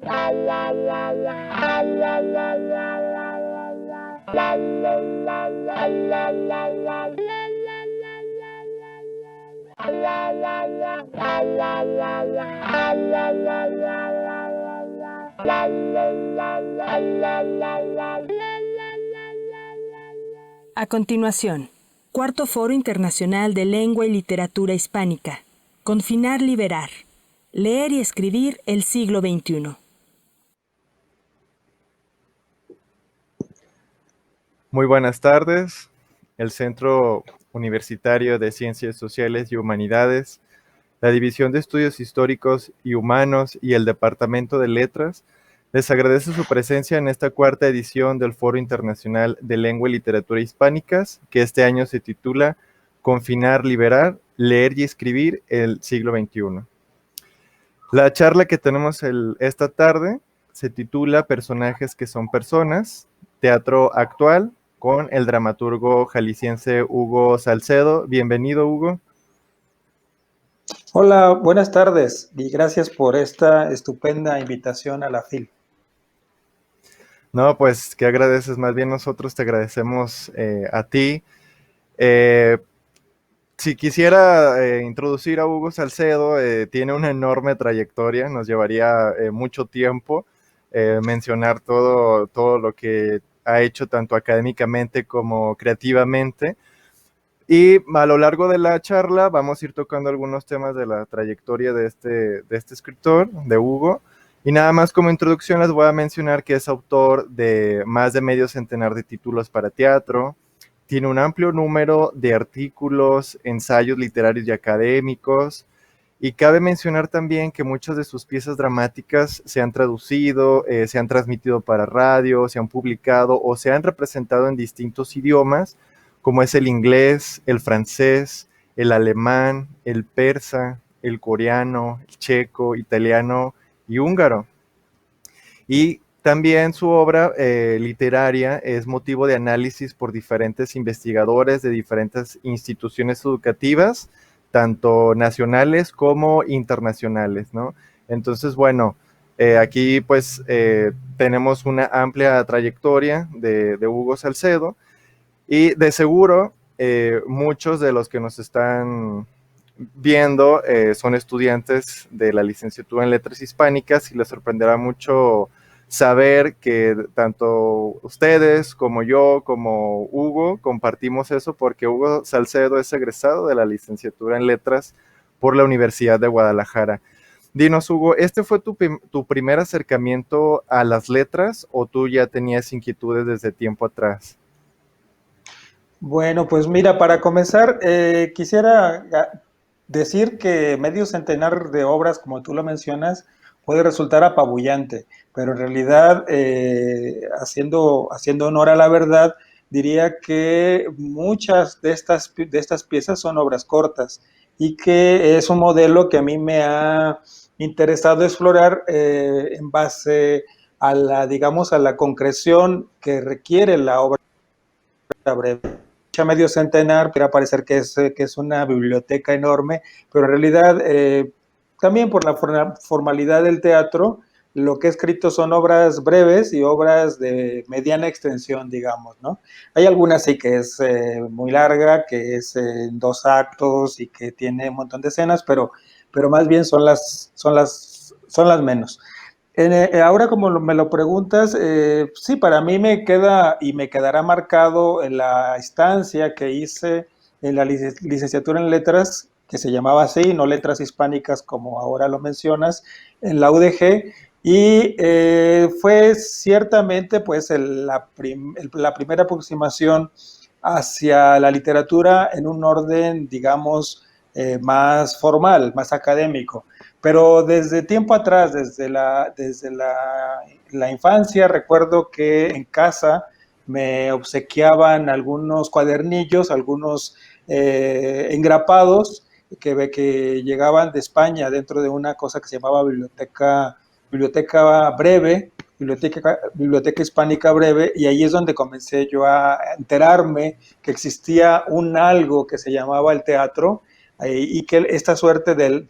A continuación, Cuarto Foro Internacional de Lengua y Literatura Hispánica. Confinar, liberar. Leer y escribir el siglo XXI. Muy buenas tardes. El Centro Universitario de Ciencias Sociales y Humanidades, la División de Estudios Históricos y Humanos y el Departamento de Letras les agradece su presencia en esta cuarta edición del Foro Internacional de Lengua y Literatura Hispánicas, que este año se titula Confinar, liberar, leer y escribir el siglo XXI. La charla que tenemos esta tarde se titula Personajes que son personas, teatro actual, con el dramaturgo jalisciense Hugo Salcedo. Bienvenido, Hugo. Hola, buenas tardes y gracias por esta estupenda invitación a la FIL. No, pues, ¿qué agradeces? Más bien nosotros te agradecemos a ti. Si quisiera introducir a Hugo Salcedo, tiene una enorme trayectoria, nos llevaría mucho tiempo mencionar todo lo que ha hecho tanto académicamente como creativamente. Y a lo largo de la charla vamos a ir tocando algunos temas de la trayectoria de este escritor, de Hugo. Y nada más como introducción les voy a mencionar que es autor de más de medio centenar de títulos para teatro. Tiene un amplio número de artículos, ensayos literarios y académicos. Y cabe mencionar también que muchas de sus piezas dramáticas se han traducido, se han transmitido para radio, se han publicado o se han representado en distintos idiomas, como es el inglés, el francés, el alemán, el persa, el coreano, el checo, italiano y húngaro. Y también su obra literaria es motivo de análisis por diferentes investigadores de diferentes instituciones educativas, tanto nacionales como internacionales, ¿no? Entonces, bueno, aquí pues tenemos una amplia trayectoria de Hugo Salcedo y de seguro muchos de los que nos están viendo son estudiantes de la licenciatura en Letras Hispánicas y les sorprenderá mucho saber que tanto ustedes como yo, como Hugo, compartimos eso porque Hugo Salcedo es egresado de la licenciatura en Letras por la Universidad de Guadalajara. Dinos, Hugo, ¿este fue tu primer acercamiento a las letras o tú ya tenías inquietudes desde tiempo atrás? Bueno, pues mira, para comenzar, quisiera decir que medio centenar de obras, como tú lo mencionas, puede resultar apabullante, pero en realidad, haciendo honor a la verdad, diría que muchas de estas piezas son obras cortas y que es un modelo que a mí me ha interesado explorar en base a digamos, a la concreción que requiere la obra breve. Medio centenar, quiere parecer que es una biblioteca enorme, pero en realidad también por la formalidad del teatro, lo que he escrito son obras breves y obras de mediana extensión, digamos, ¿no? Hay algunas sí que es muy larga, que es en 2 actos y que tiene un montón de escenas, pero más bien son las menos. Ahora como me lo preguntas, sí, para mí me queda y me quedará marcado en la estancia que hice en la licenciatura en letras, que se llamaba así, no letras hispánicas como ahora lo mencionas, en la UDG, y fue ciertamente pues la primera aproximación hacia la literatura en un orden, digamos, más formal, más académico. Pero desde tiempo atrás, desde la infancia, recuerdo que en casa me obsequiaban algunos cuadernillos, algunos engrapados que llegaban de España dentro de una cosa que se llamaba biblioteca breve, biblioteca hispánica breve, y ahí es donde comencé yo a enterarme que existía un algo que se llamaba el teatro, y que esta suerte del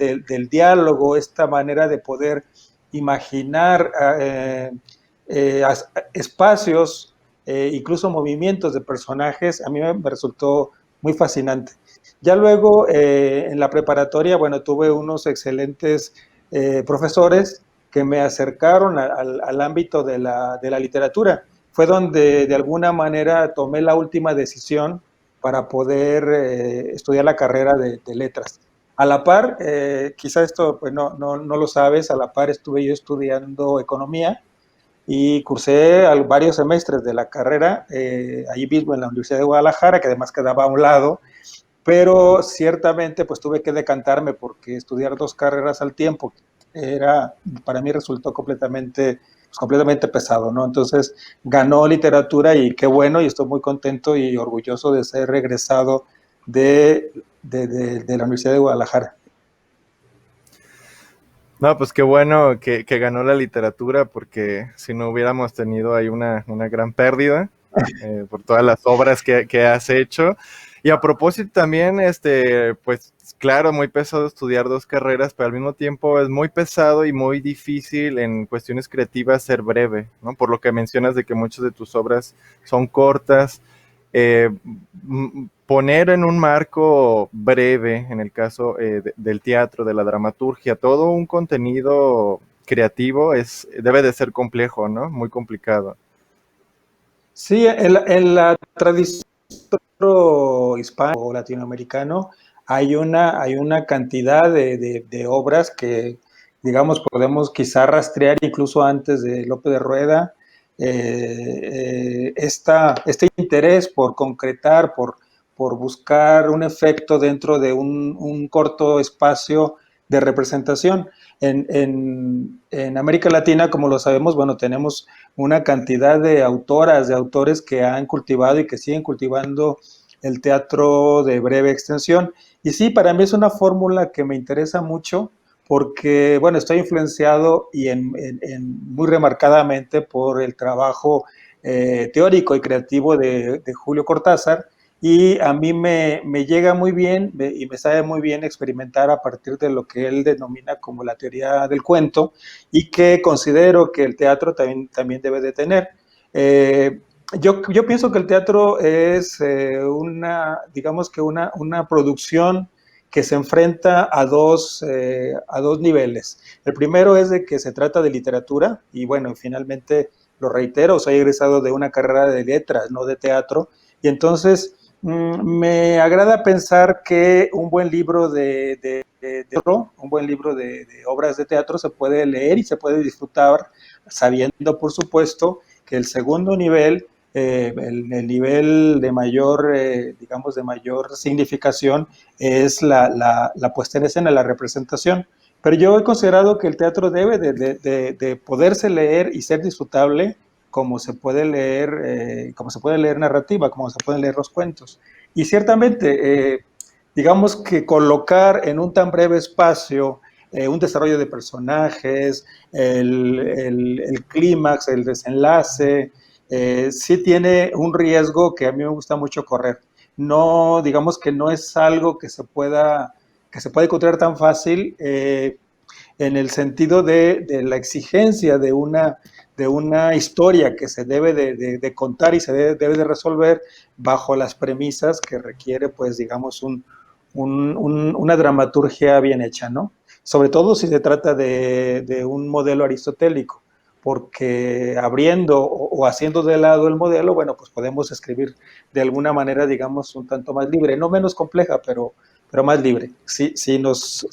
diálogo, esta manera de poder imaginar espacios, incluso movimientos de personajes, a mí me resultó muy fascinante. Ya luego, en la preparatoria, bueno, tuve unos excelentes profesores que me acercaron al ámbito de la literatura. Fue donde de alguna manera tomé la última decisión para poder estudiar la carrera de letras. A la par, quizá esto pues no lo sabes, a la par estuve yo estudiando economía y cursé varios semestres de la carrera, allí mismo en la Universidad de Guadalajara, que además quedaba a un lado, pero ciertamente pues tuve que decantarme porque estudiar dos carreras al tiempo era, para mí resultó completamente pesado, ¿no? Entonces ganó literatura y qué bueno, y estoy muy contento y orgulloso de ser regresado de la Universidad de Guadalajara. No, pues qué bueno que ganó la literatura, porque si no hubiéramos tenido ahí una gran pérdida por todas las obras que has hecho. Y a propósito también, pues claro, muy pesado estudiar dos carreras, pero al mismo tiempo es muy pesado y muy difícil en cuestiones creativas ser breve, ¿no? Por lo que mencionas de que muchas de tus obras son cortas. eh, Poner en un marco breve, en el caso del teatro, de la dramaturgia, todo un contenido creativo debe de ser complejo, ¿no? Muy complicado. Sí, en la tradición hispano o latinoamericano hay una cantidad de obras que, digamos, podemos quizá rastrear incluso antes de Lope de Rueda. Este interés por concretar, por buscar un efecto dentro de un corto espacio de representación. En América Latina, como lo sabemos, bueno, tenemos una cantidad de autoras, de autores que han cultivado y que siguen cultivando el teatro de breve extensión. Y sí, para mí es una fórmula que me interesa mucho porque, bueno, estoy influenciado y muy remarcadamente por el trabajo teórico y creativo de Julio Cortázar, y a mí me llega muy bien y me sabe muy bien experimentar a partir de lo que él denomina como la teoría del cuento, y que considero que el teatro también debe de tener. Yo pienso que el teatro es digamos que una producción que se enfrenta a dos niveles. El primero es de que se trata de literatura, y bueno, finalmente lo reitero, soy egresado de una carrera de letras, no de teatro, y entonces me agrada pensar que un buen libro un buen libro de obras de teatro se puede leer y se puede disfrutar, sabiendo, por supuesto, que el segundo nivel, el nivel de mayor, digamos, de mayor significación, es la puesta en escena, la representación. Pero yo he considerado que el teatro debe de poderse leer y ser disfrutable como se puede leer narrativa, como se pueden leer los cuentos. Y ciertamente, digamos que colocar en un tan breve espacio un desarrollo de personajes, el clímax, el desenlace, sí tiene un riesgo que a mí me gusta mucho correr. No, digamos que no es algo que se puede encontrar tan fácil, en el sentido de la exigencia de una historia que se debe de contar y se debe de resolver bajo las premisas que requiere, pues, digamos, una dramaturgia bien hecha, ¿no? Sobre todo si se trata de un modelo aristotélico, porque abriendo o haciendo de lado el modelo, bueno, pues podemos escribir de alguna manera, digamos, un tanto más libre, no menos compleja, pero más libre. Si nos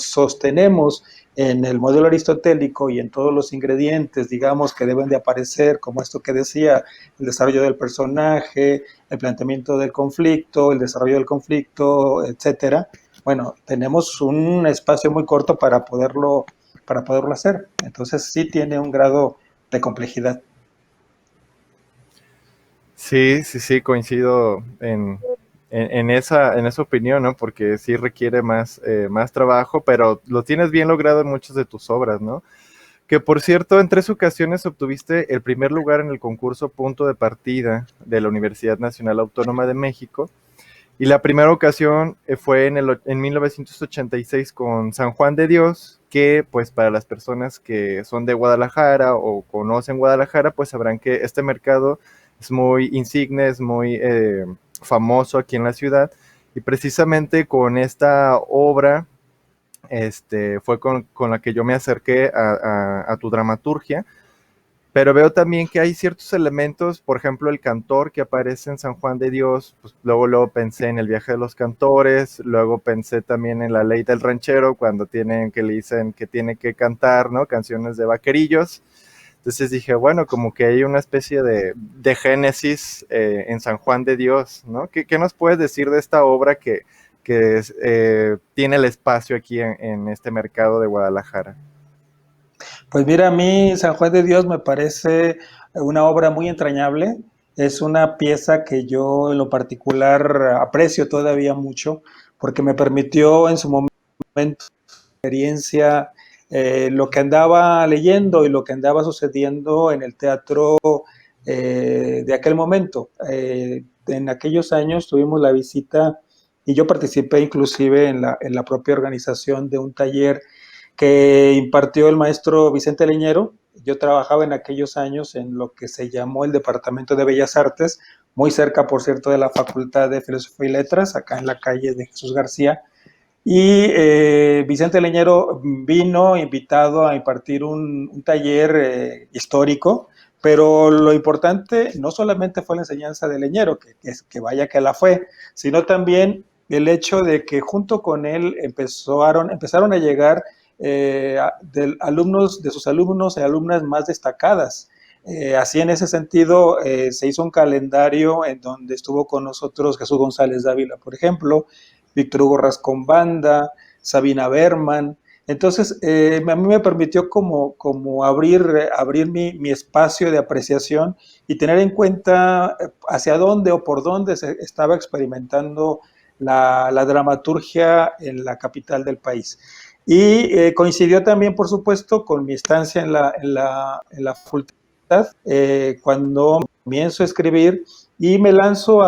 sostenemos en el modelo aristotélico y en todos los ingredientes, digamos, que deben de aparecer, como esto que decía, el desarrollo del personaje, el planteamiento del conflicto, el desarrollo del conflicto, etcétera, bueno, tenemos un espacio muy corto para poderlo hacer. Entonces sí tiene un grado de complejidad. Sí, sí, sí, coincido en esa opinión, ¿no? Porque sí requiere más trabajo, pero lo tienes bien logrado en muchas de tus obras, ¿no? Que por cierto, en 3 ocasiones obtuviste el primer lugar en el concurso Punto de Partida de la Universidad Nacional Autónoma de México. Y la primera ocasión fue en 1986 con San Juan de Dios, que pues para las personas que son de Guadalajara o conocen Guadalajara, pues sabrán que este mercado es muy insigne, es muy famoso aquí en la ciudad, y precisamente con esta obra fue con la que yo me acerqué a tu dramaturgia, pero veo también que hay ciertos elementos, por ejemplo, el cantor que aparece en San Juan de Dios, pues luego pensé en el viaje de los cantores, luego pensé también en la ley del ranchero, cuando que le dicen que tiene que cantar, ¿no? Canciones de vaquerillos. Entonces dije, bueno, como que hay una especie de génesis en San Juan de Dios, ¿no? ¿Qué nos puedes decir de esta obra que tiene el espacio aquí en este mercado de Guadalajara? Pues mira, a mí San Juan de Dios me parece una obra muy entrañable. Es una pieza que yo en lo particular aprecio todavía mucho porque me permitió en su momento experiencia lo que andaba leyendo y lo que andaba sucediendo en el teatro de aquel momento. En aquellos años tuvimos la visita y yo participé inclusive en la propia organización de un taller que impartió el maestro Vicente Leñero. Yo trabajaba en aquellos años en lo que se llamó el Departamento de Bellas Artes, muy cerca, por cierto, de la Facultad de Filosofía y Letras, acá en la calle de Jesús García. Y Vicente Leñero vino invitado a impartir un taller histórico, pero lo importante no solamente fue la enseñanza de Leñero, que vaya que la fue, sino también el hecho de que junto con él empezaron a llegar de sus alumnos y alumnas más destacadas. Así en ese sentido se hizo un calendario en donde estuvo con nosotros Jesús González Dávila, por ejemplo, Víctor Hugo Rascón-Banda, Sabina Berman. Entonces, a mí me permitió como abrir mi espacio de apreciación y tener en cuenta hacia dónde o por dónde se estaba experimentando la dramaturgia en la capital del país. Y coincidió también, por supuesto, con mi estancia en la facultad, cuando comienzo a escribir y me lanzo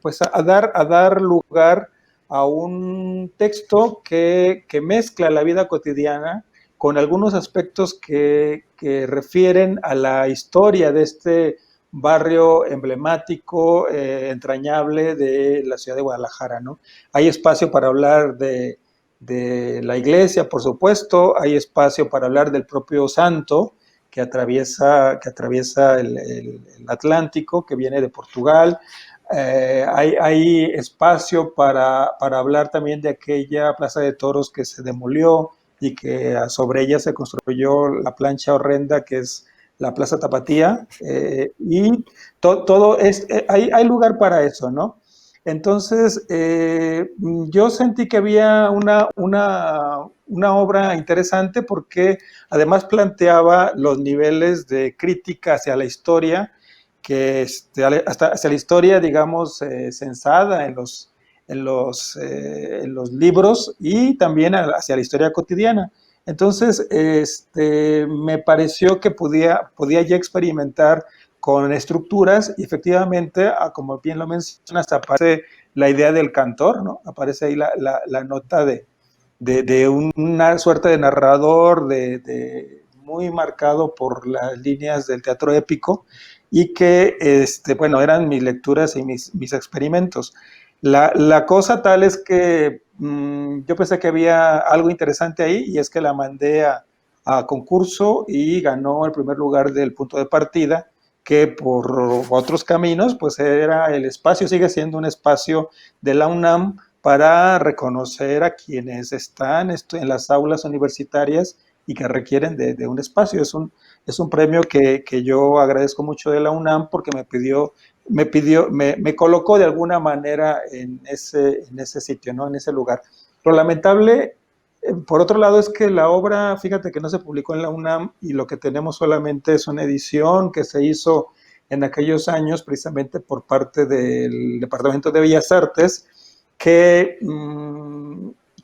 pues a dar lugar a un texto que mezcla la vida cotidiana con algunos aspectos que refieren a la historia de este barrio emblemático, entrañable de la ciudad de Guadalajara, ¿no? Hay espacio para hablar de la iglesia, por supuesto, hay espacio para hablar del propio santo que atraviesa el Atlántico, que viene de Portugal. Hay espacio para hablar también de aquella plaza de toros que se demolió y que sobre ella se construyó la plancha horrenda que es la Plaza Tapatía, y todo hay lugar para eso, ¿no? Entonces, yo sentí que había una obra interesante porque además planteaba los niveles de crítica hacia la historia, hasta hacia la historia, digamos, censada en los libros y también hacia la historia cotidiana. Entonces, me pareció que podía ya experimentar con estructuras y efectivamente, como bien lo mencionas, aparece la idea del cantor, ¿no? Aparece ahí la nota de una suerte de narrador muy marcado por las líneas del teatro épico y que, bueno, eran mis lecturas y mis experimentos. La cosa tal es que yo pensé que había algo interesante ahí y es que la mandé a concurso y ganó el primer lugar del punto de partida, que por otros caminos, pues era el espacio, sigue siendo un espacio de la UNAM para reconocer a quienes están en las aulas universitarias y que requieren de un espacio. Es un premio que yo agradezco mucho de la UNAM porque me colocó de alguna manera en ese sitio, ¿no? En ese lugar. Lo lamentable, por otro lado, es que la obra, fíjate que no se publicó en la UNAM y lo que tenemos solamente es una edición que se hizo en aquellos años precisamente por parte del Departamento de Bellas Artes, que,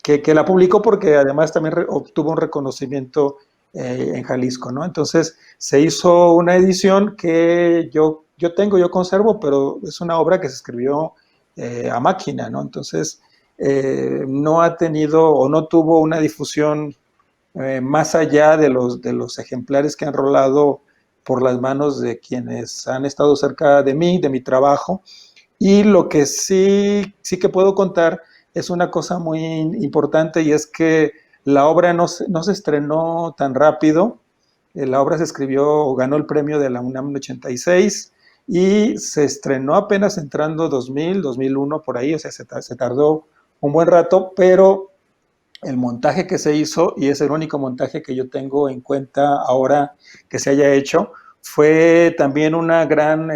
que la publicó porque además también obtuvo un reconocimiento en Jalisco, ¿no? Entonces se hizo una edición que yo conservo, pero es una obra que se escribió a máquina, ¿no? Entonces no ha tenido o no tuvo una difusión más allá de los ejemplares que han rolado por las manos de quienes han estado cerca de mí, de mi trabajo. Y lo que sí que puedo contar es una cosa muy importante, y es que la obra no se estrenó tan rápido. La obra se escribió o ganó el premio de la UNAM en 86 y se estrenó apenas entrando 2000, 2001 por ahí, o sea, se tardó un buen rato, pero el montaje que se hizo, y es el único montaje que yo tengo en cuenta ahora que se haya hecho, fue también un gran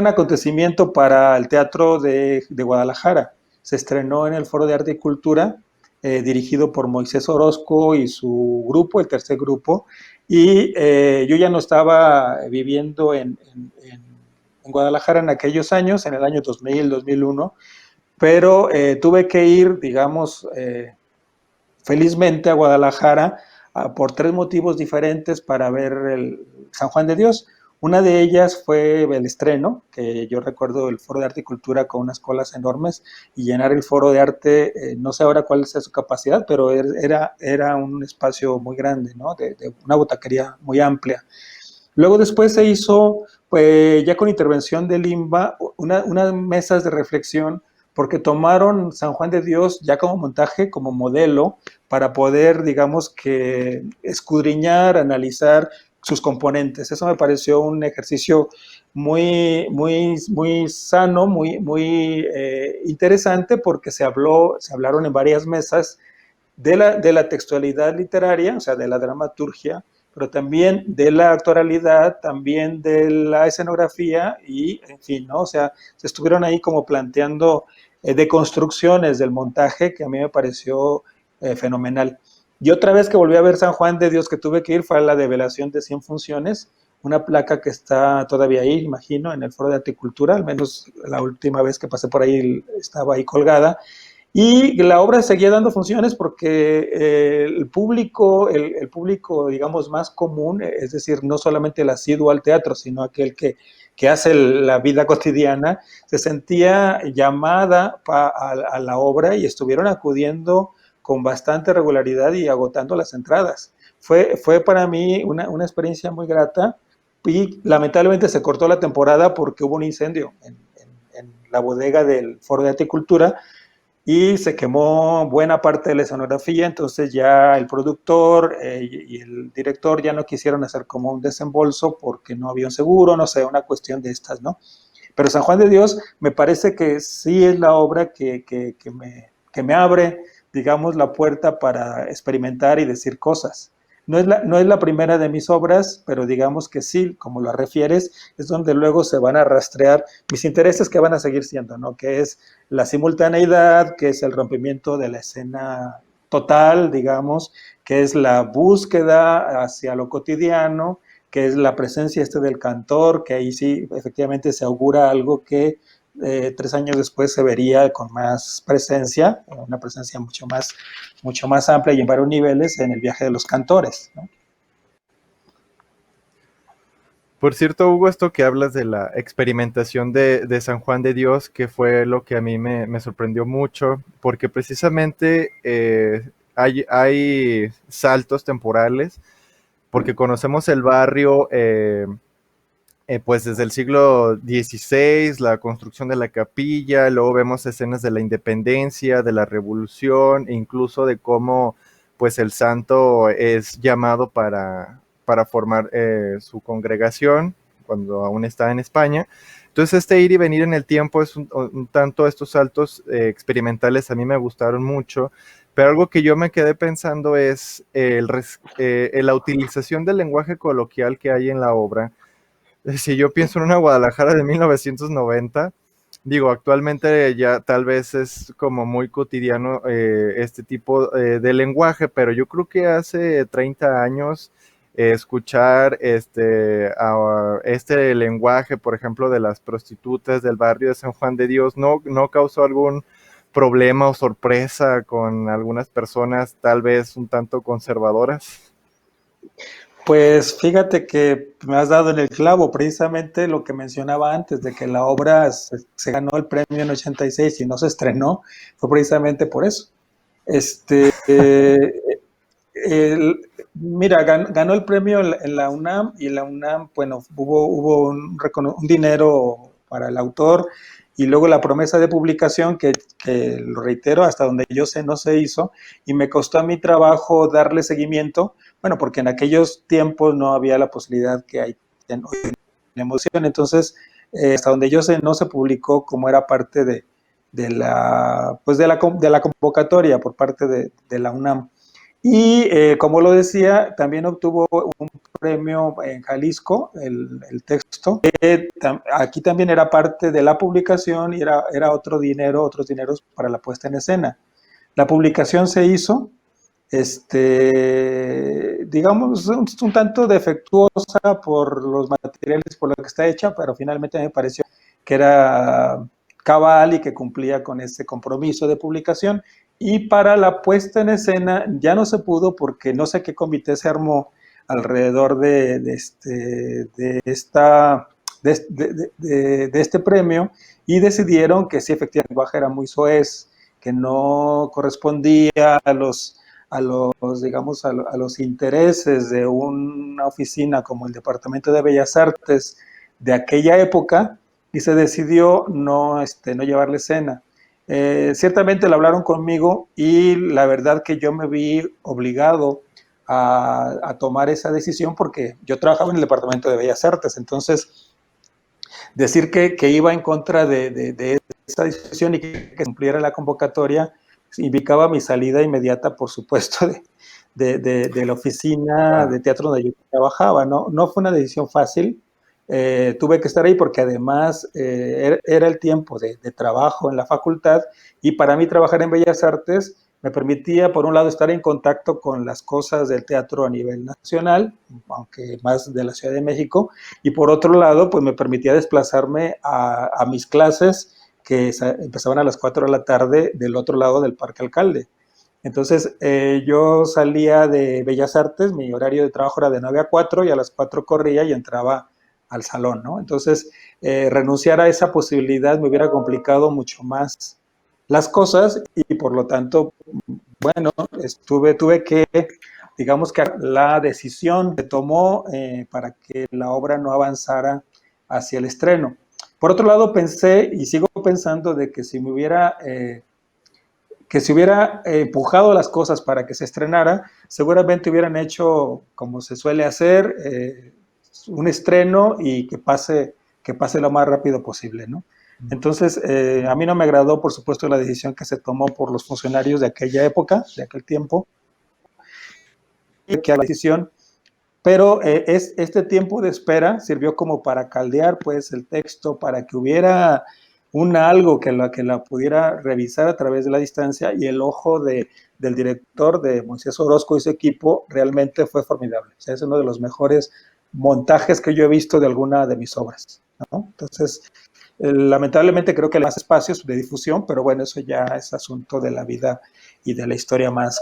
acontecimiento para el Teatro de Guadalajara. Se estrenó en el Foro de Arte y Cultura, dirigido por Moisés Orozco y su grupo, el tercer grupo, y yo ya no estaba viviendo en Guadalajara en aquellos años, en el año 2000, 2001, pero tuve que ir, digamos, felizmente a Guadalajara por tres motivos diferentes para ver el San Juan de Dios. Una de ellas fue el estreno, que yo recuerdo el Foro de Arte y Cultura con unas colas enormes, y llenar el Foro de Arte, no sé ahora cuál sea su capacidad, pero era un espacio muy grande, ¿no? De una butaquería muy amplia. Luego después se hizo, pues ya con intervención del INBA, unas mesas de reflexión, porque tomaron San Juan de Dios ya como montaje, como modelo, para poder, digamos que, escudriñar, analizar sus componentes. Eso me pareció un ejercicio muy sano, muy interesante, porque se hablaron en varias mesas de la textualidad literaria, o sea, de la dramaturgia, pero también de la actoralidad, también de la escenografía y, en fin, ¿no? O sea, se estuvieron ahí como planteando deconstrucciones del montaje que a mí me pareció fenomenal. Y otra vez que volví a ver San Juan de Dios que tuve que ir fue a la develación de 100 funciones, una placa que está todavía ahí, imagino, en el Foro de Articultura, al menos la última vez que pasé por ahí estaba ahí colgada, y la obra seguía dando funciones porque el público, digamos, más común, es decir, no solamente el asiduo al teatro, sino aquel que hace la vida cotidiana, se sentía llamada a la obra y estuvieron acudiendo con bastante regularidad y agotando las entradas. Fue para mí una experiencia muy grata, y lamentablemente se cortó la temporada porque hubo un incendio en la bodega del Foro de Arte y Cultura, y se quemó buena parte de la escenografía. Entonces ya el productor y el director ya no quisieron hacer como un desembolso porque no había un seguro, no sé, una cuestión de estas, ¿no? Pero San Juan de Dios me parece que sí es la obra que me abre, digamos, la puerta para experimentar y decir cosas. No es la primera de mis obras, pero digamos que sí, como lo refieres, es donde luego se van a rastrear mis intereses, que van a seguir siendo, ¿no? Que es la simultaneidad, que es el rompimiento de la escena total, digamos, que es la búsqueda hacia lo cotidiano, que es la presencia del cantor, que ahí sí efectivamente se augura algo que 3 años después se vería con más presencia, una presencia mucho más amplia y en varios niveles en el viaje de los cantores, ¿no? Por cierto, Hugo, esto que hablas de la experimentación de San Juan de Dios, que fue lo que a mí me sorprendió mucho, porque precisamente hay saltos temporales, porque conocemos el barrio pues desde el siglo XVI, la construcción de la capilla, luego vemos escenas de la independencia, de la revolución, e incluso de cómo pues el santo es llamado para formar su congregación cuando aún está en España. Entonces este ir y venir en el tiempo es un tanto, estos saltos experimentales a mí me gustaron mucho, pero algo que yo me quedé pensando es la utilización del lenguaje coloquial que hay en la obra. Si yo pienso en una Guadalajara de 1990, digo, actualmente ya tal vez es como muy cotidiano este tipo de lenguaje, pero yo creo que hace 30 años escuchar este lenguaje, por ejemplo, de las prostitutas del barrio de San Juan de Dios, no causó algún problema o sorpresa con algunas personas tal vez un tanto conservadoras. Pues fíjate que me has dado en el clavo, precisamente lo que mencionaba antes, de que la obra se ganó el premio en 86 y no se estrenó, fue precisamente por eso. Este, Mira, ganó el premio en la UNAM, y en la UNAM, bueno, hubo un dinero para el autor, y luego la promesa de publicación que, lo reitero, hasta donde yo sé no se hizo, y me costó a mi trabajo darle seguimiento, bueno, porque en aquellos tiempos no había la posibilidad que hay en hoy en la emoción. Entonces, hasta donde yo sé no se publicó como era parte de la convocatoria por parte de la UNAM. Y como lo decía, también obtuvo un premio en Jalisco, el texto. Aquí también era parte de la publicación, y era otros dineros para la puesta en escena. La publicación se hizo, digamos, un tanto defectuosa por los materiales, por lo que está hecha, pero finalmente me pareció que era cabal y que cumplía con ese compromiso de publicación. Y para la puesta en escena ya no se pudo, porque no sé qué comité se armó alrededor de este premio, y decidieron que sí, efectivamente, el lenguaje era muy soez, que no correspondía digamos, a los intereses de una oficina como el Departamento de Bellas Artes de aquella época, y se decidió no llevarle escena. Ciertamente lo hablaron conmigo, y la verdad que yo me vi obligado a tomar esa decisión, porque yo trabajaba en el Departamento de Bellas Artes. Entonces, decir que iba en contra de esa decisión y que cumpliera la convocatoria indicaba mi salida inmediata, por supuesto, de la oficina de teatro donde yo trabajaba. No fue una decisión fácil. Tuve que estar ahí porque además era el tiempo de trabajo en la facultad, y para mí trabajar en Bellas Artes me permitía, por un lado, estar en contacto con las cosas del teatro a nivel nacional, aunque más de la Ciudad de México, y por otro lado, pues me permitía desplazarme a mis clases, que empezaban a las 4 de la tarde del otro lado del Parque Alcalde. Entonces, yo salía de Bellas Artes, mi horario de trabajo era de 9 a 4, y a las 4 corría y entraba al salón, ¿no? Entonces, renunciar a esa posibilidad me hubiera complicado mucho más las cosas, y por lo tanto, bueno, tuve que, digamos que la decisión se tomó para que la obra no avanzara hacia el estreno. Por otro lado, pensé y sigo pensando de que si hubiera empujado las cosas para que se estrenara, seguramente hubieran hecho, como se suele hacer, un estreno, y que pase lo más rápido posible, ¿no? Entonces, a mí no me agradó, por supuesto, la decisión que se tomó por los funcionarios de aquella época, de aquel tiempo, que la decisión, pero este tiempo de espera sirvió como para caldear, pues, el texto, para que hubiera algo que la pudiera revisar a través de la distancia, y el ojo del director, de Moisés Orozco, y su equipo realmente fue formidable. O sea, es uno de los mejores montajes que yo he visto de alguna de mis obras, ¿no? Entonces, lamentablemente creo que hay más espacios de difusión, pero bueno, eso ya es asunto de la vida y de la historia más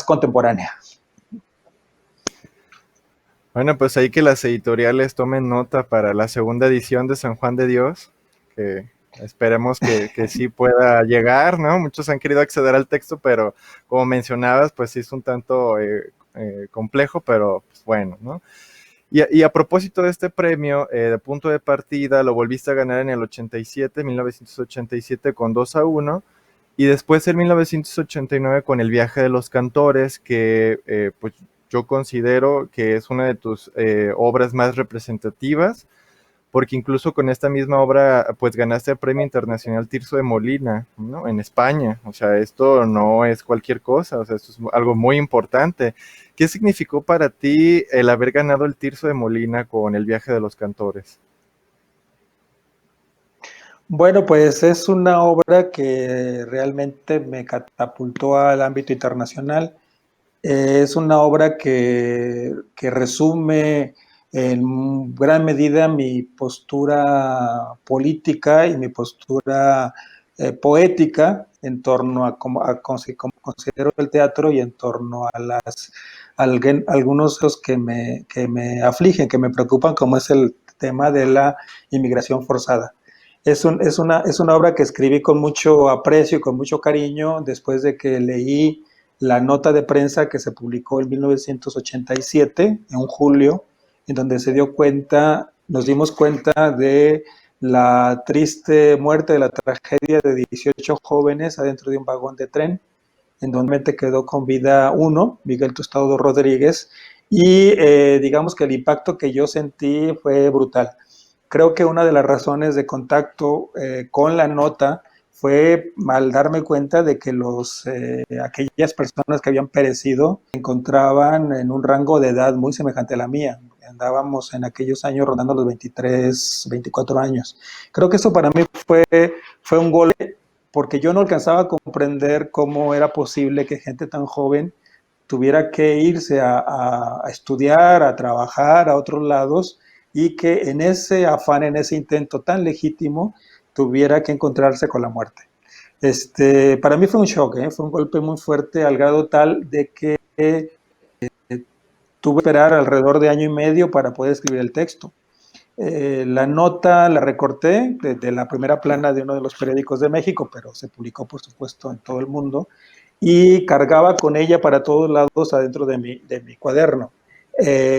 contemporánea. Bueno, pues ahí que las editoriales tomen nota para la segunda edición de San Juan de Dios, que esperemos que sí pueda llegar, ¿no? Muchos han querido acceder al texto, pero como mencionabas, pues sí es un tanto complejo, pero pues bueno, ¿no? Y a propósito de este premio, de punto de partida, lo volviste a ganar en el 1987, con 2-1, y después en 1989 con El viaje de los cantores, que pues yo considero que es una de tus obras más representativas, porque incluso con esta misma obra pues ganaste el Premio Internacional Tirso de Molina, ¿no? En España. O sea, esto no es cualquier cosa, o sea, esto es algo muy importante. ¿Qué significó para ti el haber ganado el Tirso de Molina con El viaje de los cantores? Bueno, pues es una obra que realmente me catapultó al ámbito internacional. Es una obra que resume en gran medida mi postura política y mi postura poética en torno a cómo considero el teatro, y en torno a algunos que me afligen, que me preocupan, como es el tema de la inmigración forzada. Es una obra que escribí con mucho aprecio y con mucho cariño después de que leí la nota de prensa que se publicó en 1987, en julio, en donde nos dimos cuenta de la triste muerte, de la tragedia de 18 jóvenes adentro de un vagón de tren, en donde quedó con vida uno, Miguel Tostado Rodríguez, y digamos que el impacto que yo sentí fue brutal. Creo que una de las razones de contacto con la nota fue al darme cuenta de que aquellas personas que habían perecido se encontraban en un rango de edad muy semejante a la mía. Andábamos en aquellos años rondando los 23, 24 años. Creo que eso para mí fue un gol, porque yo no alcanzaba a comprender cómo era posible que gente tan joven tuviera que irse a estudiar, a trabajar a otros lados, y que en ese afán, en ese intento tan legítimo, tuviera que encontrarse con la muerte. Para mí fue un shock, fue un golpe muy fuerte, al grado tal de que tuve que esperar alrededor de año y medio para poder escribir el texto. La nota la recorté de la primera plana de uno de los periódicos de México, pero se publicó, por supuesto, en todo el mundo, y cargaba con ella para todos lados adentro de mi cuaderno.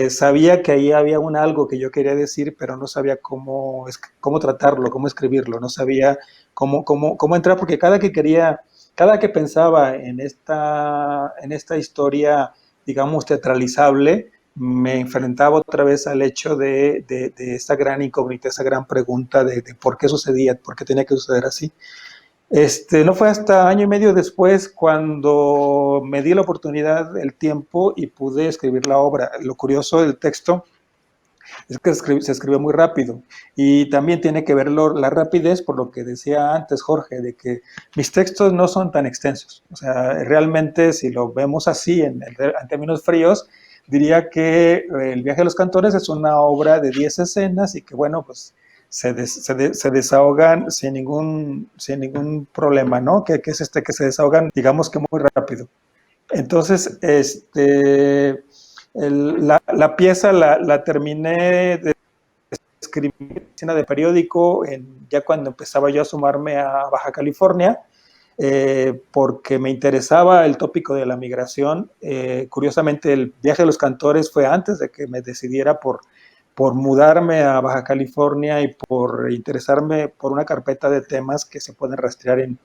Sabía que ahí había algo que yo quería decir, pero no sabía cómo tratarlo, cómo escribirlo, no sabía cómo entrar, porque cada que pensaba en esta historia, digamos, teatralizable, me enfrentaba otra vez al hecho de esta gran incógnita, esa gran pregunta de por qué sucedía, por qué tenía que suceder así. No fue hasta año y medio después cuando me di la oportunidad, el tiempo, y pude escribir la obra. Lo curioso del texto es que se escribe muy rápido, y también tiene que ver la rapidez, por lo que decía antes Jorge, de que mis textos no son tan extensos. O sea, realmente, si lo vemos así en términos fríos, diría que El viaje de los cantores es una obra de 10 escenas y que, bueno, pues se desahogan sin ningún problema, ¿no? Que es que se desahogan, digamos que muy rápido. Entonces, la pieza la terminé de escribir en la oficina de periódico ya cuando empezaba yo a sumarme a Baja California, porque me interesaba el tópico de la migración. Curiosamente, El viaje de los cantores fue antes de que me decidiera por mudarme a Baja California y por interesarme por una carpeta de temas que se pueden rastrear en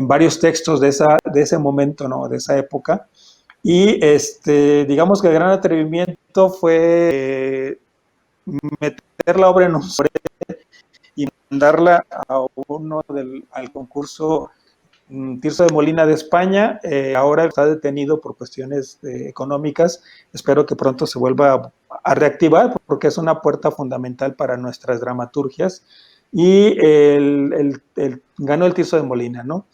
varios textos de ese momento, ¿no? De esa época. Y digamos que el gran atrevimiento fue meter la obra en un sobre y mandarla al concurso Tirso de Molina de España. Ahora está detenido por cuestiones económicas. Espero que pronto se vuelva a reactivar, porque es una puerta fundamental para nuestras dramaturgias. Y ganó el Tirso de Molina, ¿no?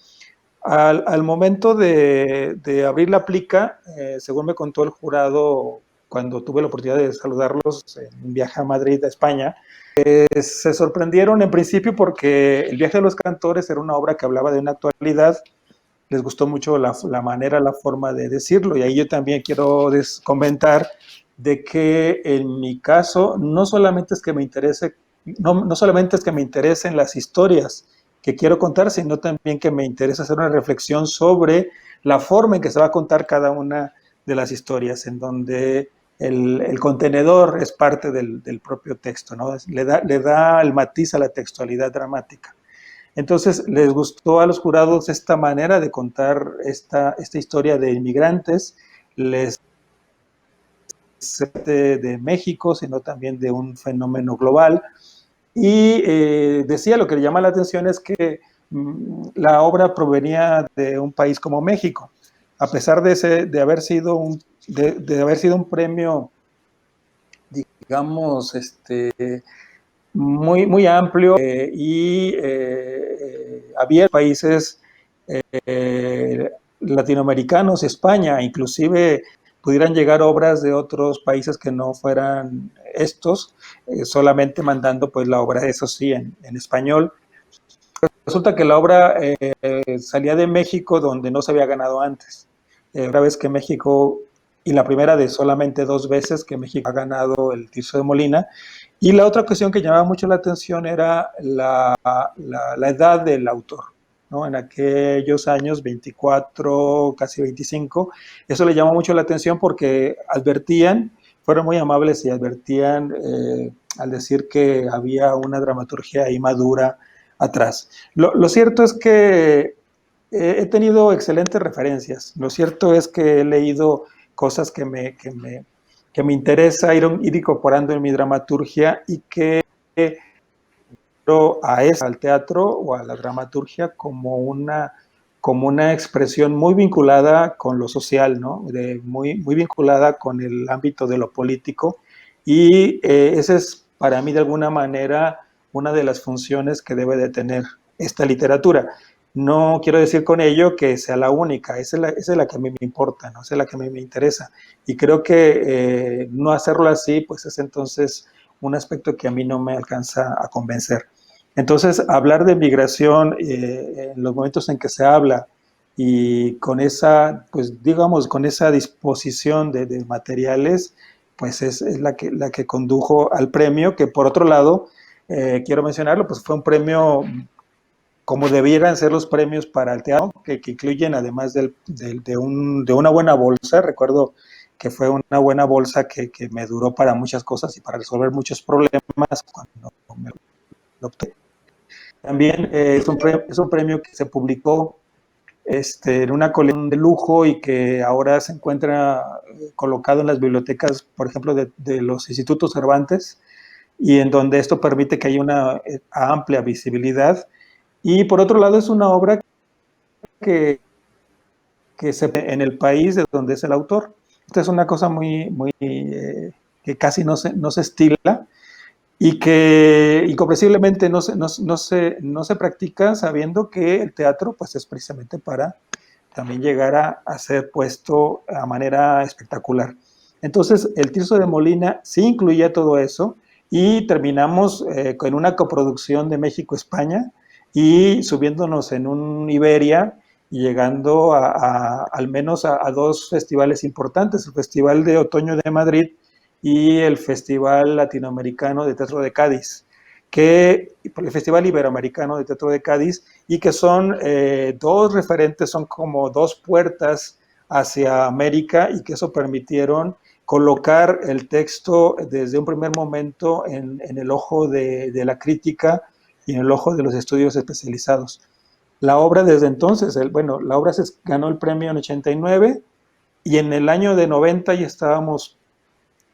Al momento de abrir la plica, según me contó el jurado cuando tuve la oportunidad de saludarlos en un viaje a Madrid, a España, se sorprendieron en principio porque El viaje de los cantores era una obra que hablaba de una actualidad. Les gustó mucho la manera, la forma de decirlo, y ahí yo también quiero comentar de que en mi caso no solamente es que me interesen las historias que quiero contar, sino también que me interesa hacer una reflexión sobre la forma en que se va a contar cada una de las historias, en donde el contenedor es parte del propio texto, ¿no? Le da el matiz a la textualidad dramática. Entonces, les gustó a los jurados esta manera de contar esta historia de inmigrantes, de México, sino también de un fenómeno global. Y decía, lo que le llama la atención es que la obra provenía de un país como México, a pesar de haber sido un premio, digamos, muy, muy amplio, y había países latinoamericanos, España, inclusive pudieran llegar obras de otros países que no fueran estos, solamente mandando pues la obra, eso sí, en español. Resulta que la obra salía de México, donde no se había ganado antes. Una vez que México, y la primera de solamente 2 veces que México ha ganado el Tirso de Molina. Y la otra cuestión que llamaba mucho la atención era la edad del autor, ¿no? En aquellos años, 24, casi 25, eso le llamó mucho la atención porque advertían, fueron muy amables y advertían al decir que había una dramaturgia ahí madura atrás. Lo cierto es que he tenido excelentes referencias. Lo cierto es que he leído cosas que me interesa ir incorporando en mi dramaturgia y que al teatro o a la dramaturgia como una expresión muy vinculada con lo social, ¿no? Muy vinculada con el ámbito de lo político. Y esa es para mí de alguna manera una de las funciones que debe de tener esta literatura. No quiero decir con ello que sea la única, esa es la que a mí me importa, ¿no? Esa es la que a mí me interesa. Y creo que no hacerlo así, pues es entonces un aspecto que a mí no me alcanza a convencer. Entonces, hablar de migración en los momentos en que se habla y con esa, pues digamos, con esa disposición de materiales, pues es la que condujo al premio, que por otro lado, quiero mencionarlo, pues fue un premio como debieran ser los premios para el teatro, que incluyen además de una buena bolsa, recuerdo que fue una buena bolsa que me duró para muchas cosas y para resolver muchos problemas cuando me lo obtuve. También es un premio que se publicó en una colección de lujo y que ahora se encuentra colocado en las bibliotecas, por ejemplo, de los institutos Cervantes, y en donde esto permite que haya una amplia visibilidad. Y por otro lado es una obra que se ve en el país de donde es el autor. Esta es una cosa que casi no se estila y que incomprensiblemente no se practica sabiendo que el teatro pues es precisamente para también llegar a ser puesto a manera espectacular. Entonces, el Tirso de Molina sí incluía todo eso y terminamos con una coproducción de México-España y subiéndonos en un Iberia y llegando al menos a dos festivales importantes, el Festival de Otoño de Madrid y el Festival Latinoamericano de Teatro de Cádiz, el Festival Iberoamericano de Teatro de Cádiz, y que son dos referentes, son como dos puertas hacia América y que eso permitieron colocar el texto desde un primer momento en el ojo de la crítica y en el ojo de los estudios especializados. La obra desde entonces, la obra ganó el premio en 89 y en el año de 90 ya estábamos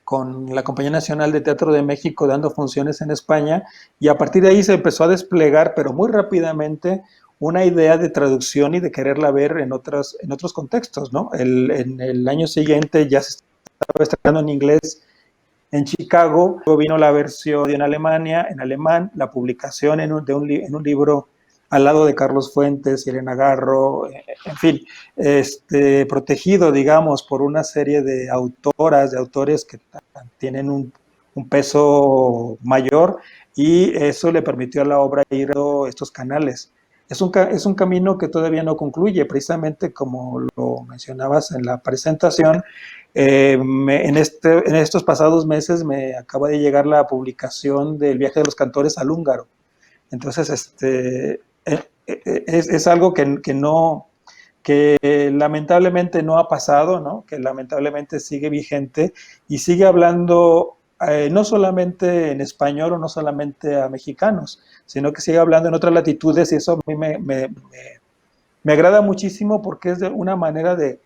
con la Compañía Nacional de Teatro de México dando funciones en España y a partir de ahí se empezó a desplegar, pero muy rápidamente, una idea de traducción y de quererla ver en otros contextos, ¿no? En el año siguiente ya se estaba estrenando en inglés en Chicago, luego vino la versión en Alemania, en alemán, la publicación en un libro al lado de Carlos Fuentes y Elena Garro, en fin, protegido, digamos, por una serie de autoras, de autores que tienen un peso mayor y eso le permitió a la obra ir a estos canales. Es un camino que todavía no concluye, precisamente como lo mencionabas en la presentación. En estos pasados meses me acaba de llegar la publicación del viaje de los cantores al húngaro. Entonces, es algo que lamentablemente no ha pasado, ¿no? Que lamentablemente sigue vigente y sigue hablando no solamente en español o no solamente a mexicanos, sino que sigue hablando en otras latitudes y eso a mí me agrada muchísimo porque es de una manera de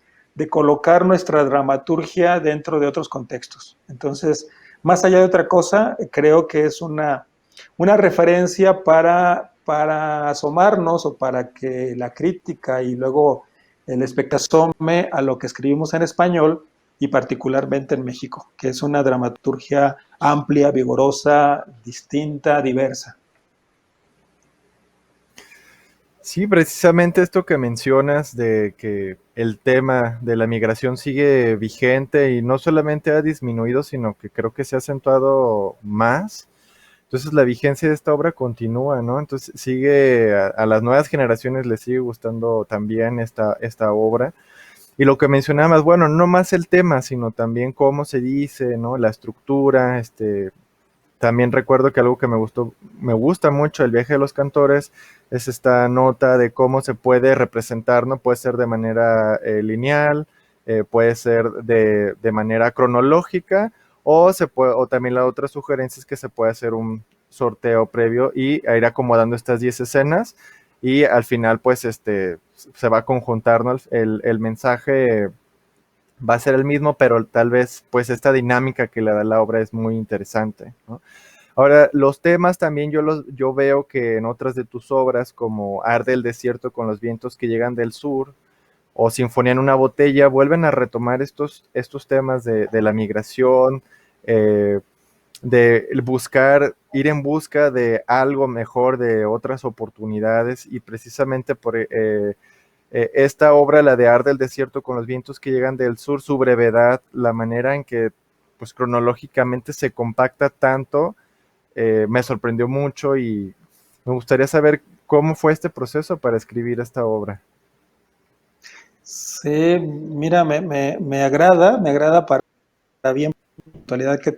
colocar nuestra dramaturgia dentro de otros contextos. Entonces, más allá de otra cosa, creo que es una referencia para asomarnos o para que la crítica y luego el espectador asome a lo que escribimos en español y particularmente en México, que es una dramaturgia amplia, vigorosa, distinta, diversa. Sí, precisamente esto que mencionas de que el tema de la migración sigue vigente y no solamente ha disminuido, sino que creo que se ha acentuado más. Entonces la vigencia de esta obra continúa, ¿no? Entonces sigue, a las nuevas generaciones les sigue gustando también esta obra. Y lo que mencionabas, bueno, no más el tema, sino también cómo se dice, ¿no? La estructura, También recuerdo que algo que me gusta mucho el viaje de los cantores es esta nota de cómo se puede representar, ¿no? Puede ser de manera lineal, puede ser de manera cronológica, o también la otra sugerencia es que se puede hacer un sorteo previo y a ir acomodando estas 10 escenas y al final pues se va a conjuntar, ¿no? El mensaje va a ser el mismo, pero tal vez pues esta dinámica que le da la obra es muy interesante, ¿no? Ahora, los temas también yo veo que en otras de tus obras, como Arde el desierto con los vientos que llegan del sur, o Sinfonía en una botella, vuelven a retomar estos temas de la migración, eh, de ir en busca de algo mejor, de otras oportunidades, y precisamente por esta obra, la de Arde el desierto con los vientos que llegan del sur, su brevedad, la manera en que pues cronológicamente se compacta tanto, me sorprendió mucho y me gustaría saber cómo fue este proceso para escribir esta obra. Sí, mira, me agrada para bien la actualidad que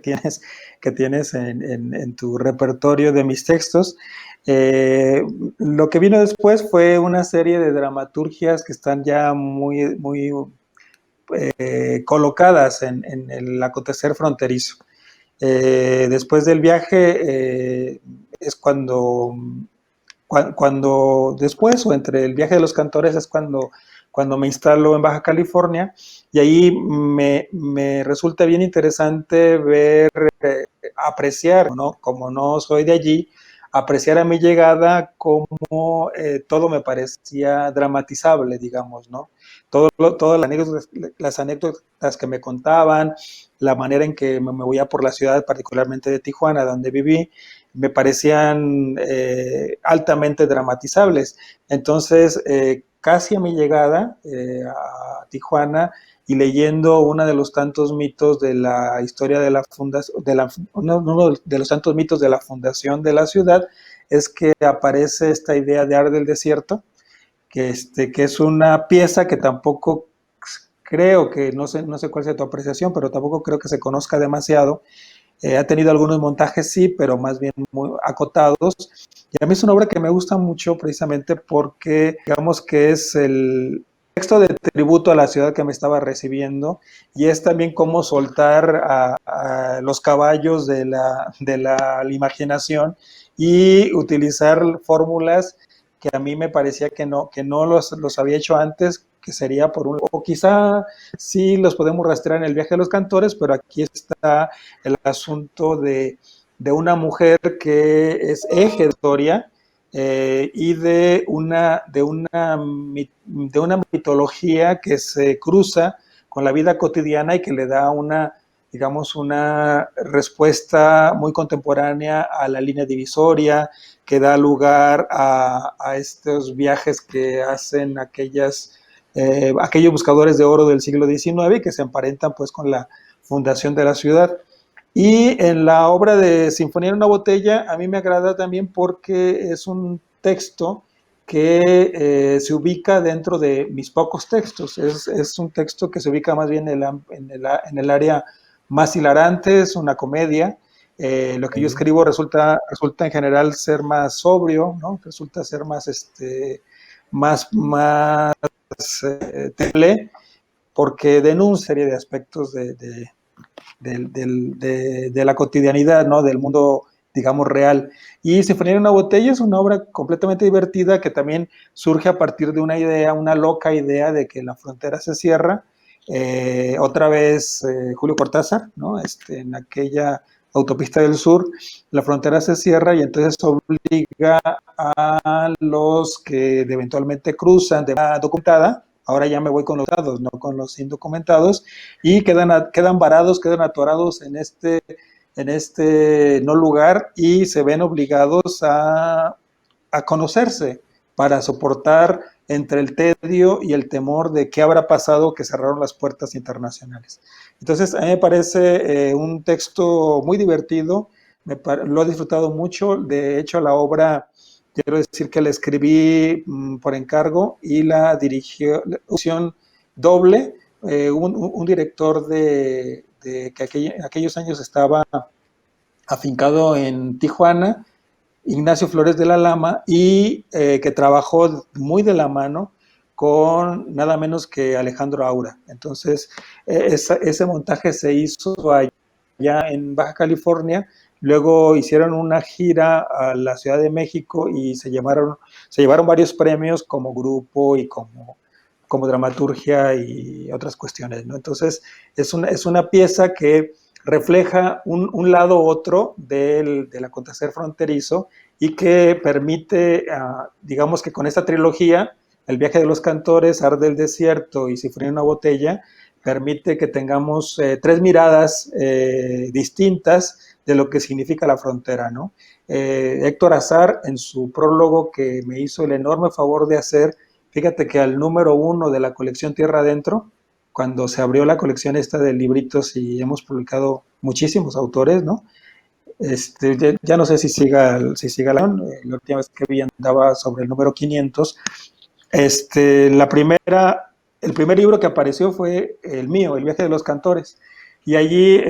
tienes en tu repertorio de mis textos. Lo que vino después fue una serie de dramaturgias que están ya muy colocadas en el acontecer fronterizo. Después del viaje es cuando después o entre el viaje de los cantores es cuando me instalo en Baja California y ahí me resulta bien interesante ver, apreciar, ¿no? Como no soy de allí, apreciar a mi llegada como todo me parecía dramatizable, digamos, ¿no? Todas las anécdotas que me contaban, la manera en que me movía por la ciudad, particularmente de Tijuana, donde viví, me parecían altamente dramatizables. Entonces, casi a mi llegada a Tijuana y leyendo uno de los tantos mitos de la historia de la fundación, uno de los tantos mitos de la fundación de la ciudad, es que aparece esta idea de Ar del Desierto, que es una pieza que tampoco creo que, no sé cuál sea tu apreciación, pero tampoco creo que se conozca demasiado. Ha tenido algunos montajes, sí, pero más bien muy acotados. Y a mí es una obra que me gusta mucho precisamente porque, digamos que es el texto de tributo a la ciudad que me estaba recibiendo y es también cómo soltar a los caballos de la imaginación y utilizar fórmulas que a mí me parecía que no los había hecho antes, que sería por un, o quizá sí los podemos rastrear en el viaje de los cantores, pero aquí está el asunto de una mujer que es eje de historia y de una mitología que se cruza con la vida cotidiana y que le da una, digamos, una respuesta muy contemporánea a la línea divisoria, que da lugar a estos viajes que hacen aquellos buscadores de oro del siglo XIX que se emparentan pues con la fundación de la ciudad. Y en la obra de Sinfonía en una botella, a mí me agrada también porque es un texto que se ubica dentro de mis pocos textos. Es un texto que se ubica más bien en el área más hilarante, es una comedia. Lo que yo escribo resulta en general ser más sobrio, ¿no? Resulta ser más temple, porque denuncia una serie de aspectos de la cotidianidad, ¿no? Del mundo, digamos, real. Y Sinfonía en una botella es una obra completamente divertida que también surge a partir de una idea, una loca idea de que la frontera se cierra. Otra vez Julio Cortázar, ¿no? En aquella autopista del sur, la frontera se cierra y entonces obliga a los que eventualmente cruzan de manera documentada. Ahora ya me voy con los dados, no con los indocumentados, y quedan varados, quedan atorados en este no lugar y se ven obligados a conocerse para soportar entre el tedio y el temor de qué habrá pasado que cerraron las puertas internacionales. Entonces, a mí me parece un texto muy divertido, lo he disfrutado mucho, de hecho la obra, quiero decir que la escribí por encargo y la dirigió, la opción doble, un director que aquellos años estaba afincado en Tijuana, Ignacio Flores de la Lama, y que trabajó muy de la mano con nada menos que Alejandro Aura. Entonces, ese montaje se hizo allá en Baja California. Luego hicieron una gira a la Ciudad de México y se llevaron varios premios como grupo y como dramaturgia y otras cuestiones, ¿no? Entonces, es una pieza que refleja un lado u otro del acontecer fronterizo y que permite, digamos que con esta trilogía, El viaje de los cantores, Ar del desierto y Si fría una botella, permite que tengamos tres miradas distintas de lo que significa la frontera, ¿no? Héctor Azar, en su prólogo que me hizo el enorme favor de hacer, fíjate que al número 1 de la colección Tierra Adentro, cuando se abrió la colección esta de libritos y hemos publicado muchísimos autores, ¿no? Ya no sé si siga la última vez que vi andaba sobre el número 500. La primera, el primer libro que apareció fue el mío, El viaje de los cantores. Y allí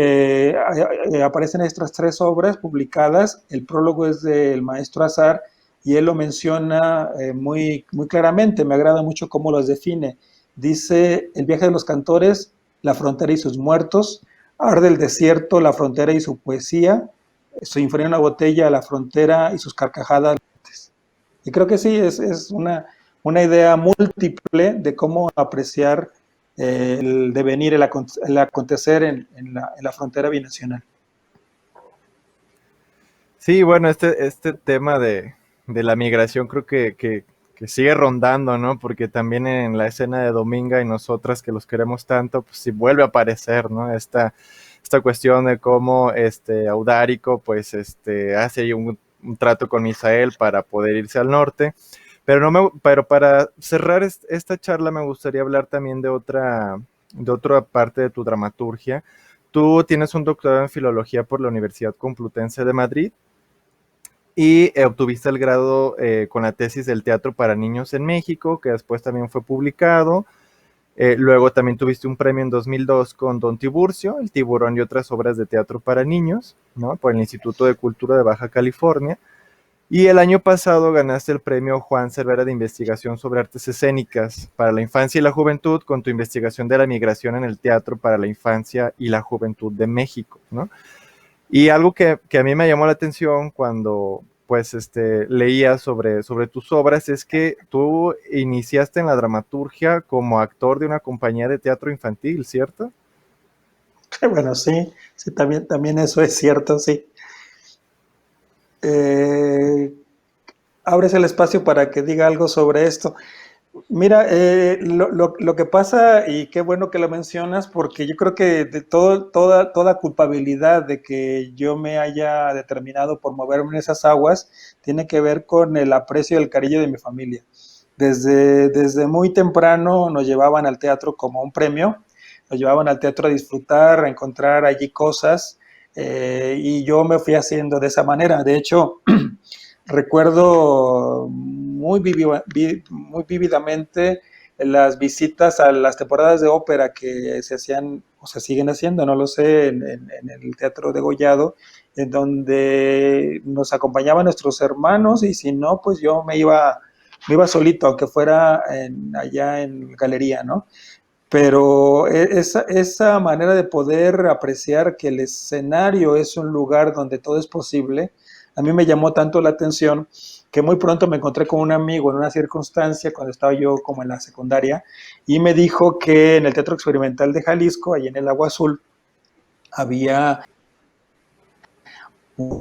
aparecen estas tres obras publicadas. El prólogo es del maestro Azar y él lo menciona muy, muy claramente. Me agrada mucho cómo los define. Dice: El viaje de los cantores, la frontera y sus muertos; Ar del desierto, la frontera y su poesía; Sinfonía en una botella, la frontera y sus carcajadas. Y creo que sí, es una idea múltiple de cómo apreciar el devenir, el acontecer en la frontera binacional. Sí, bueno, este tema de la migración creo que sigue rondando, ¿no? Porque también en la escena de Dominga y nosotras que los queremos tanto, pues sí vuelve a aparecer, ¿no? Esta cuestión de cómo Audárico, pues hace ahí un trato con Misael para poder irse al norte. Pero para cerrar esta charla me gustaría hablar también de otra parte de tu dramaturgia. Tú tienes un doctorado en filología por la Universidad Complutense de Madrid y obtuviste el grado con la tesis del teatro para niños en México, que después también fue publicado. Luego también tuviste un premio en 2002 con Don Tiburcio, El Tiburón y otras obras de teatro para niños, ¿no? Por el Instituto de Cultura de Baja California. Y el año pasado ganaste el premio Juan Cervera de Investigación sobre Artes Escénicas para la Infancia y la Juventud con tu investigación de la migración en el teatro para la infancia y la juventud de México, ¿no? Y algo que a mí me llamó la atención cuando pues leía sobre tus obras es que tú iniciaste en la dramaturgia como actor de una compañía de teatro infantil, ¿cierto? Bueno, sí, sí, también eso es cierto, sí. Eh, Abres el espacio para que diga algo sobre esto. Mira, lo que pasa, y qué bueno que lo mencionas, porque yo creo que de toda culpabilidad de que yo me haya determinado por moverme en esas aguas, tiene que ver con el aprecio y el cariño de mi familia. Desde muy temprano nos llevaban al teatro como un premio, nos llevaban al teatro a disfrutar, a encontrar allí cosas, y yo me fui haciendo de esa manera. De hecho, recuerdo muy vívidamente las visitas a las temporadas de ópera que se hacían o se siguen haciendo, no lo sé, en el Teatro de Gollado, en donde nos acompañaban nuestros hermanos y si no, pues yo me iba solito, aunque fuera allá en galería, ¿no? Pero esa manera de poder apreciar que el escenario es un lugar donde todo es posible, a mí me llamó tanto la atención que muy pronto me encontré con un amigo en una circunstancia cuando estaba yo como en la secundaria y me dijo que en el Teatro Experimental de Jalisco, allí en el Agua Azul, había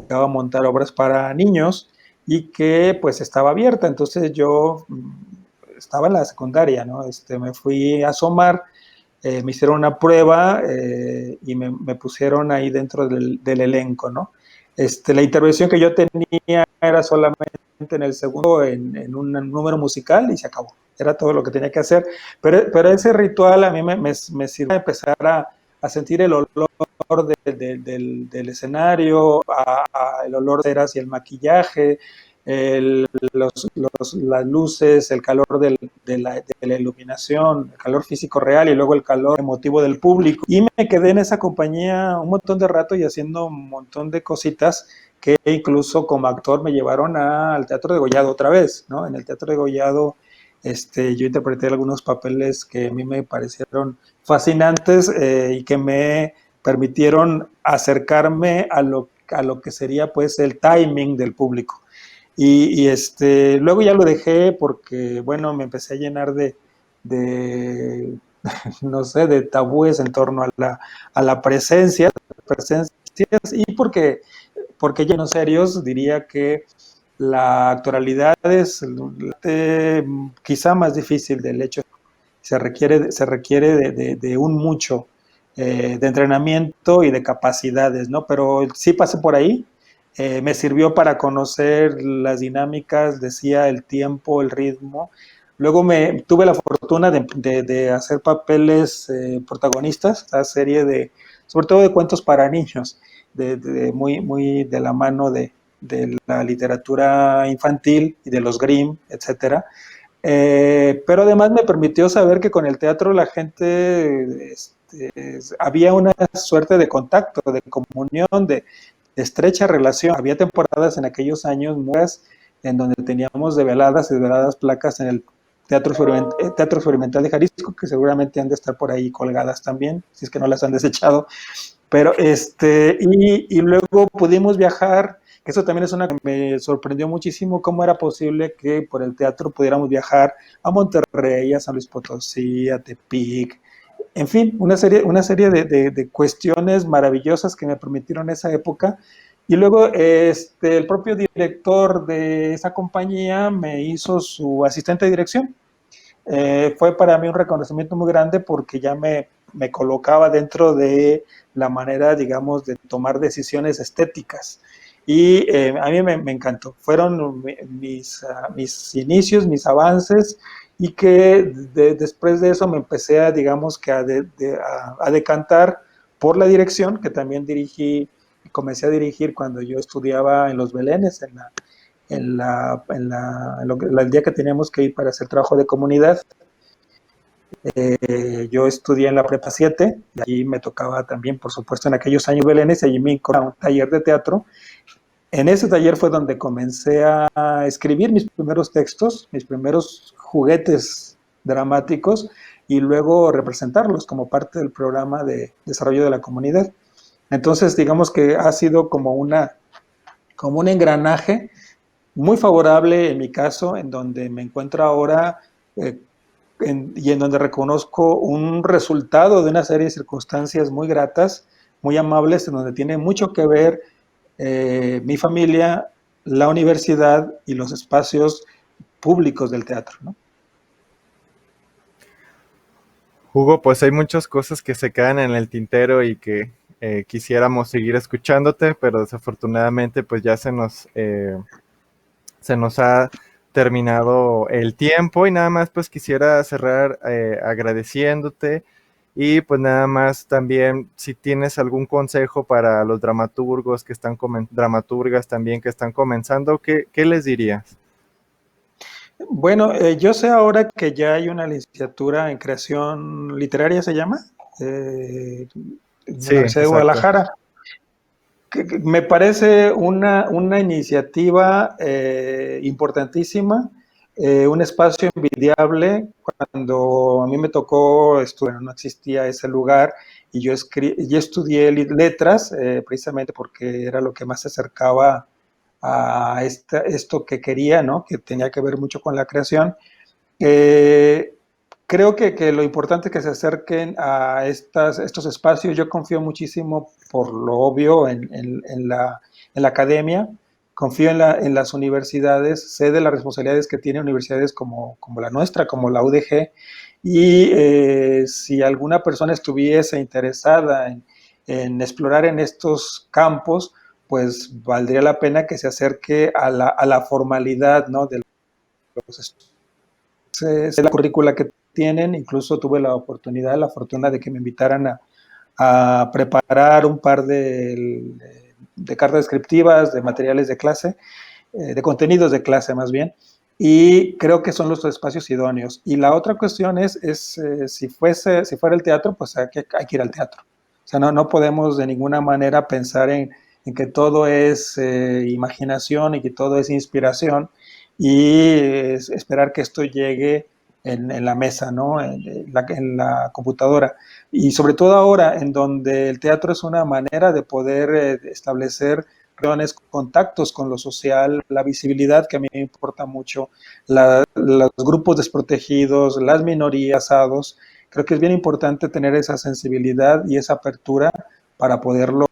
a montar obras para niños y que pues estaba abierta. Entonces yo estaba en la secundaria, ¿no? Me fui a asomar, me hicieron una prueba y me pusieron ahí dentro del elenco, ¿no? La intervención que yo tenía era solamente en el segundo, en un número musical y se acabó. Era todo lo que tenía que hacer. Pero ese ritual a mí me sirvió para empezar a sentir el olor del escenario, el olor de ceras y el maquillaje, las luces, el calor de la iluminación, el calor físico real y luego el calor emotivo del público. Y me quedé en esa compañía un montón de rato y haciendo un montón de cositas que incluso como actor me llevaron al Teatro de Gollado otra vez, ¿no? En el Teatro de Gollado yo interpreté algunos papeles que a mí me parecieron fascinantes y que me permitieron acercarme a lo que sería pues el timing del público. Luego ya lo dejé porque, bueno, me empecé a llenar de no sé, de tabúes en torno a la presencias y porque ya no serios, diría que la actualidad es quizá más difícil del hecho. Se requiere de un mucho de entrenamiento y de capacidades, ¿no? Pero sí pasé por ahí, me sirvió para conocer las dinámicas, decía el tiempo, el ritmo. Luego tuve la fortuna de hacer papeles protagonistas, la serie sobre todo de cuentos para niños, muy de la mano de la literatura infantil y de los Grimm, etcétera. Pero además me permitió saber que con el teatro la gente, había una suerte de contacto, de comunión, de estrecha relación. Había temporadas en aquellos años en donde teníamos de veladas placas en el Teatro Experimental de Jalisco, que seguramente han de estar por ahí colgadas también, si es que no las han desechado. Pero y luego pudimos viajar, que eso también es una que me sorprendió muchísimo, cómo era posible que por el teatro pudiéramos viajar a Monterrey, a San Luis Potosí, a Tepic, en fin, una serie de cuestiones maravillosas que me permitieron esa época. Y luego el propio director de esa compañía me hizo su asistente de dirección. Fue para mí un reconocimiento muy grande porque ya me colocaba dentro de la manera, digamos, de tomar decisiones estéticas. Y a mí me encantó. Fueron mis inicios, mis avances, y que después de eso me empecé a, digamos, que a decantar por la dirección, que también comencé a dirigir cuando yo estudiaba en Los Belenes, el día que teníamos que ir para hacer trabajo de comunidad. Yo estudié en la Prepa 7 y allí me tocaba también, por supuesto, en aquellos años Belénes, y allí me incorporé a un taller de teatro. En ese taller fue donde comencé a escribir mis primeros textos, mis primeros juguetes dramáticos, y luego representarlos como parte del programa de desarrollo de la comunidad. Entonces, digamos que ha sido como un engranaje muy favorable en mi caso, en donde me encuentro ahora y en donde reconozco un resultado de una serie de circunstancias muy gratas, muy amables, en donde tiene mucho que ver mi familia, la universidad y los espacios públicos del teatro, ¿no? Hugo, pues hay muchas cosas que se quedan en el tintero y que quisiéramos seguir escuchándote, pero desafortunadamente pues ya se nos ha terminado el tiempo y nada más pues quisiera cerrar agradeciéndote y pues nada más también si tienes algún consejo para los dramaturgos que están dramaturgas también que están comenzando, ¿qué les dirías? Bueno, yo sé ahora que ya hay una licenciatura en creación literaria, se llama, en la Sí, Universidad de exacto. Guadalajara. Que me parece una iniciativa importantísima, un espacio envidiable. Cuando a mí me tocó estudiar, no existía ese lugar, y yo estudié letras precisamente porque era lo que más se acercaba a esto que quería, ¿no? Que tenía que ver mucho con la creación. Eh, Creo que lo importante es que se acerquen a estos espacios. Yo confío muchísimo, por lo obvio, en la academia, confío en las universidades, sé de las responsabilidades que tienen universidades como la nuestra, como la UDG, y si alguna persona estuviese interesada en explorar en estos campos, pues valdría la pena que se acerque a la formalidad, ¿no? De los estudios, la currícula que tienen. Incluso tuve la fortuna de que me invitaran a preparar un par de cartas descriptivas, de materiales de clase, de contenidos de clase más bien, y creo que son los espacios idóneos. Y la otra cuestión es si fuera el teatro, pues hay que ir al teatro. O sea, no podemos de ninguna manera pensar en que todo es imaginación y que todo es inspiración y esperar que esto llegue en la mesa, ¿no? En la computadora. Y sobre todo ahora, en donde el teatro es una manera de poder establecer contactos con lo social, la visibilidad, que a mí me importa mucho, los grupos desprotegidos, las minorías, creo que es bien importante tener esa sensibilidad y esa apertura para poderlo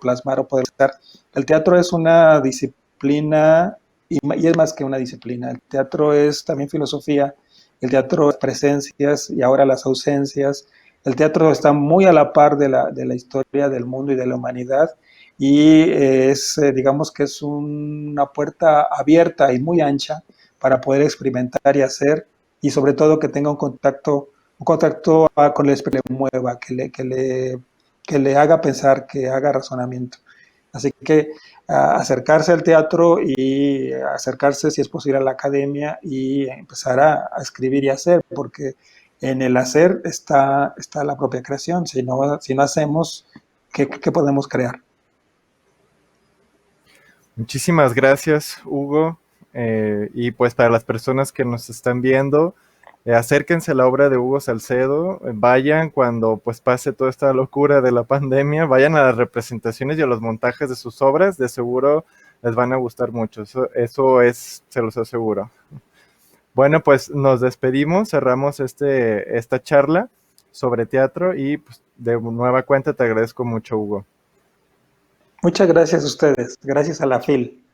plasmar o poder estar. El teatro es una disciplina y es más que una disciplina. El teatro es también filosofía, el teatro es presencias y ahora las ausencias. El teatro está muy a la par de la historia del mundo y de la humanidad y digamos que es una puerta abierta y muy ancha para poder experimentar y hacer y sobre todo que tenga un contacto con el espíritu que le mueva, que le haga pensar, que haga razonamiento. Así que acercarse al teatro y acercarse, si es posible, a la academia y empezar a escribir y hacer, porque en el hacer está la propia creación. Si no hacemos, ¿qué podemos crear? Muchísimas gracias, Hugo. Y pues para las personas que nos están viendo, acérquense a la obra de Hugo Salcedo, vayan cuando pues pase toda esta locura de la pandemia, vayan a las representaciones y a los montajes de sus obras, de seguro les van a gustar mucho, eso es, se los aseguro. Bueno, pues nos despedimos, cerramos esta charla sobre teatro y pues, de nueva cuenta te agradezco mucho, Hugo. Muchas gracias a ustedes, gracias a la FIL.